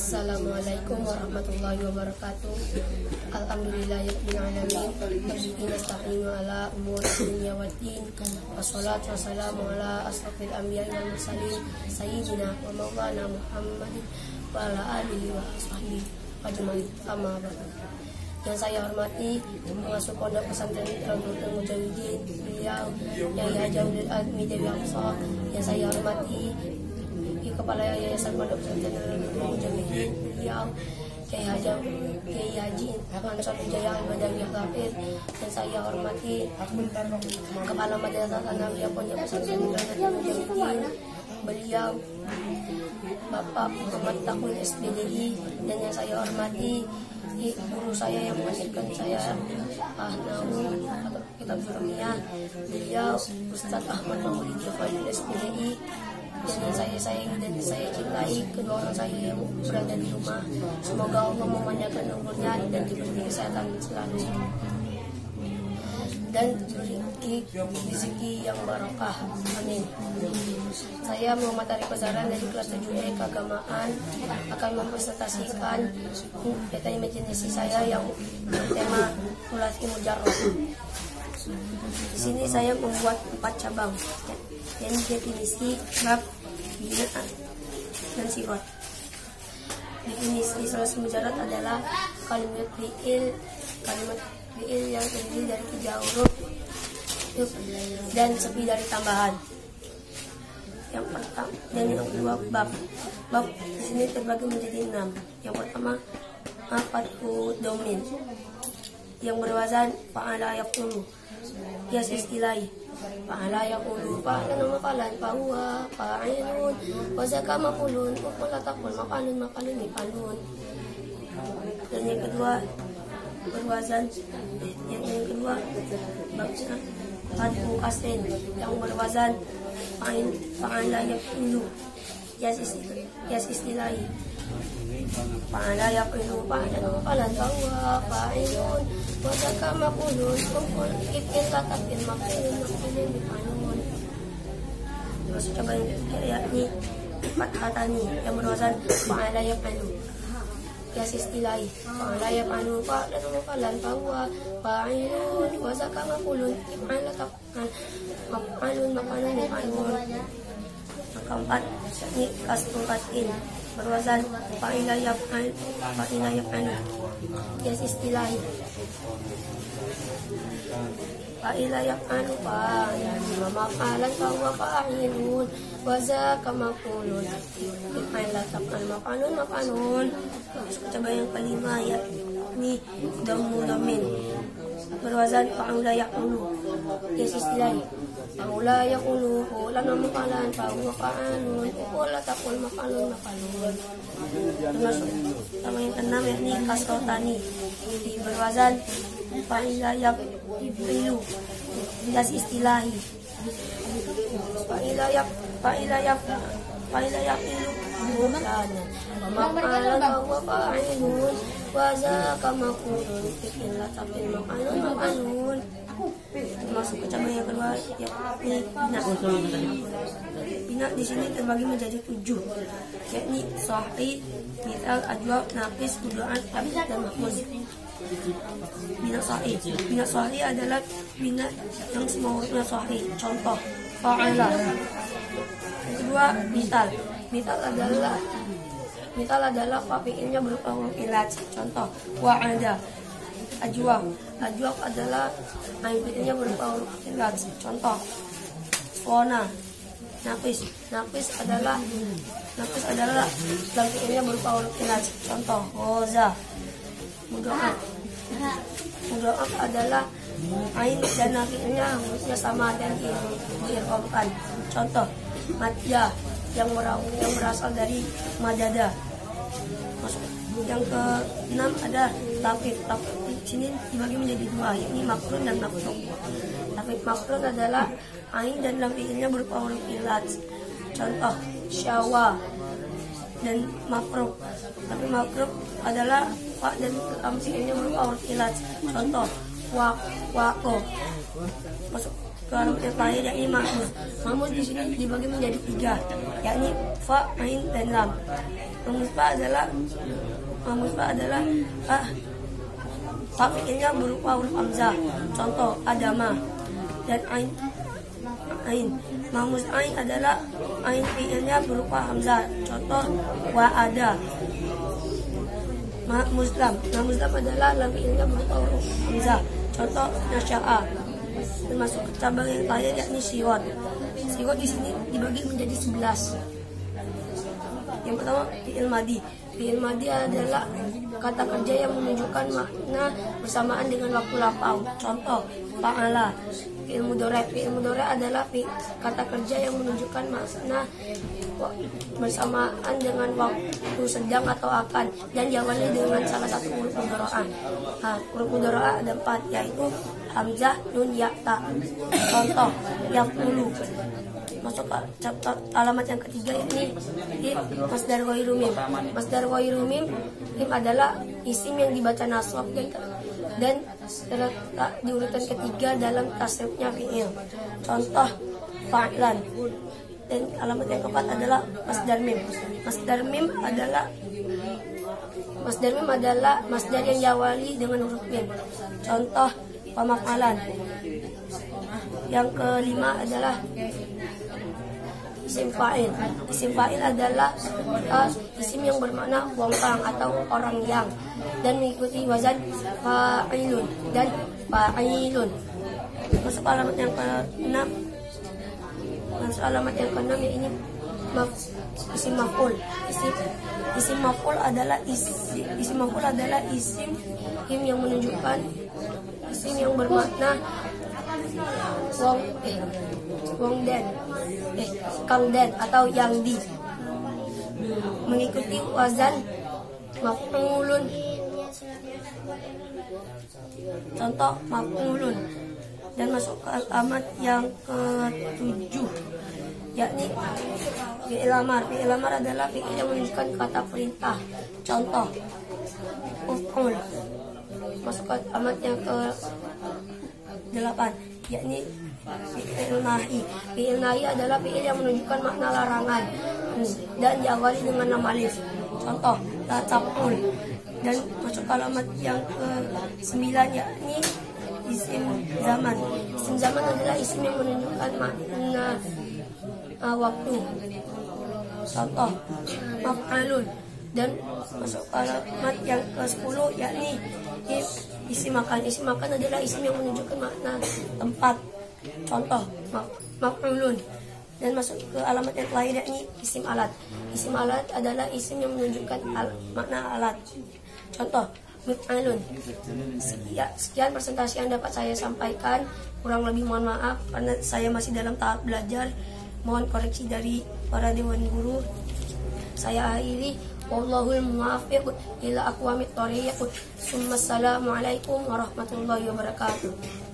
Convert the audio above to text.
Assalamualaikum warahmatullahi wabarakatuh. Alhamdulillahirabbil alamin. Wabihi nasta'inu ala umuri dunya waddin. Wassalatu wassalamu ala asrofil anbiya'i wal mursalin sayyidina wa maulana Muhammadin wa ala alihi wa sahbihi ajmain. Amma ba'du. Yang saya hormati pengasuh pondok pesantren Raudhatul Mujawidin, beliau Yai Haji Abdul Admi Dewi Aqsa. Yang saya hormati Kepala Yayasan Pondok Pesantren Raudhatul Mujawidin, beliau Yai Haji Mansur Wijaya Al-Badawi Al-Hafidh. Dan saya hormati Kepala Madrasah Tsanawiyah Pondok Pesantren Raudhatul Mujawidin, beliau Bapak Muhammad Taqwil SPDI. Dan yang saya hormati guru saya yang mengajarkan saya nahwu atau kitab Surabaya, beliau Ustaz Ahmad Maulid Fadil SPDI. Dan yang saya sayangi dan saya cintai kedua orang saya yang berada di rumah. Semoga Allah memanjangkan umurnya dan diberi kesehatan selalu dan diberi rezeki yang barokah. Amin. Saya Muhammad Arif Bazaran dari kelas 7E keagamaan akan mempresentasikan materi imajinasi saya yang bertema Thulathi Mujarrad. Di sini saya membuat 4 cabang, yang definisi, bab, binaan, dan sifat. Definisi Thulathi Mujarrad adalah kalimat fi'il yang terdiri dari 3 huruf dan sepi dari tambahan. Yang pertama dan yang kedua bab di sini terbagi menjadi 6. Yang pertama fathu domin yang berwazan fa'ala yaqulu, hias istilahi fa'ala yaqulu, fa'ala mafalan, fahuwa fa'ilun, wa zaka maqulun, wa taqul maqalun mifalun. Dan yang kedua berwazan, yang kedua babnya fathu asin yang berwazan fa'ala yaqulu, hias istilahi fa'ala yaqulu, fa'ala mafalan, fahuwa fa'ilun, wa zaka maqulun, wa taqul maqalun mifalun. Terus coba yang ketiga yakni fathatani yang berwazan fa'ala yaqulu, hias istilahi fa'ala yaqulu, fa'ala mafalan, fahuwa fa'ilun, wa zaka maqulun, maf'alun mifalun. Yang keempat yakni kasrul fatin berwazan fa'ila yaf'alu, hias istilahi fa'ila yaf'alu fa'ilun, maf'alan fahuwa fa'ilun, wa zaka maqulun, fa'ila taf'al maf'alun. Coba yang kelima yakni domin berwazan fa'ula yaqulu, hias istilahi fa'ula yaqulu, qawlan maf'alan, fahuwa fa'alun, qawla taqul maf'alun. Termasuk sama yang keenam yakni kasrotani berwazan fa'ila yaqulu, hias istilahi fa'ila yaqilu bukanan, maf'alan fahuwa fa'ilun, wa zaka maqulun, fi'il taf'il maf'alun. Masuk ke cabang yang kedua yakni bina. Di sini terbagi menjadi 7, yakni sahih, mithal, ajwab, naqis, kudu'an, tabid, dan mahfuz. Bina sahih adalah bina yang semua hurufnya sahih. Contoh fa'ala. Yang kedua mithal adalah fi'ilnya berupa huruf ilaj. Contoh wa'ada. Ajwab adalah fi'ilnya berupa huruf ilaj. Contoh sona. Naqis adalah fi'ilnya berupa huruf ilaj. Contoh ghaza. Mudha'af adalah ain dan fi'ilnya hurufnya sama dan diirqamkan. Contoh madya yang berasal dari madada. Yang ke-6 ada tafid. Di sini dibagi menjadi 2, yakni makrun dan mafruk. Tafid makrun adalah ain dan lam fi'ilnya berupa huruf ilaj. Contoh syawa. Dan mafruk, tapi mafruk adalah fa dan lam fi'ilnya berupa huruf ilaj. Contoh waqo. Masuk ke alamat yang lain, yakni mahmuz. Mahmuz di sini dibagi menjadi 3, yakni fa, ain, dan lam. Mahmuz fa adalah fa fi'ilnya berupa huruf hamzah. Contoh adama. Dan ain. Mahmuz ain adalah ain fi'ilnya berupa hamzah. Contoh wa'ada. Mahmuz lam adalah lam fi'ilnya berupa huruf hamzah. Contoh nasya'a. Termasuk ke cabang yang lain yakni siwat. Siwat di sini dibagi menjadi 11. Yang pertama fi'il madi. Fi'il madi adalah kata kerja yang menunjukkan makna bersamaan dengan waktu lampau. Contoh fa'ala. Fi'il mudhari adalah kata kerja yang menunjukkan makna bersamaan dengan waktu sedang atau akan, dan diawali dengan salah satu huruf mudhari'ah. Huruf mudhari'ah ada 4, yaitu hamzah, nun, ya, ta. Contoh yaqulu. Masuk ke alamat yang ketiga, yakni masdar ghairu mim. Masdar ghairu mim adalah isim yang dibaca nasab dan terletak di urutan ketiga dalam tasrifnya fi'il. Contoh fa'ilan. Dan alamat yang keempat adalah masdar mim. Masdar mim adalah masdar yang diawali dengan huruf mim. Contoh pemakalan. Yang kelima adalah isim fa'il. Isim fa'il adalah isim yang bermakna orang atau orang yang, dan mengikuti wazan fa'ilun dan fa'ilun. Masuk alamat yang ke-6. Ya ini isim maf'ul. Isim maf'ul adalah isim yang menunjukkan isim yang bermakna kang den atau yang di, mengikuti wazan maf'ulun. Contoh maf'ulun. Dan masuk ke alamat yang ke-7, yakni fi'il amar. Fi'il amar adalah fi'il yang menunjukkan kata perintah. Contoh uf'ul. Masuk ke alamat yang ke-8, yakni fi'il nahi. Fi'il nahi adalah fi'il yang menunjukkan makna larangan dan diawali dengan nama alif. Contoh la taqul. Dan masuk ke alamat yang ke-9, yakni isim zaman. Isim zaman adalah isim yang menunjukkan makna waktu. Contoh maf'alun. Dan masuk ke alamat yang ke-10, yakni isim makan. Isim makan adalah isim yang menunjukkan makna tempat. Contoh maf'ulun. Dan masuk ke alamat yang lain, yakni isim alat. Isim alat adalah isim yang menunjukkan makna alat. Contoh maf'ulun. Sekian presentasi yang dapat saya sampaikan. Kurang lebih mohon maaf karena saya masih dalam tahap belajar. Mohon koreksi dari para dewan guru. Saya akhiri. Wallahul muwaffiq ila aqwamit thoriq. Assalamualaikum warahmatullahi wabarakatuh.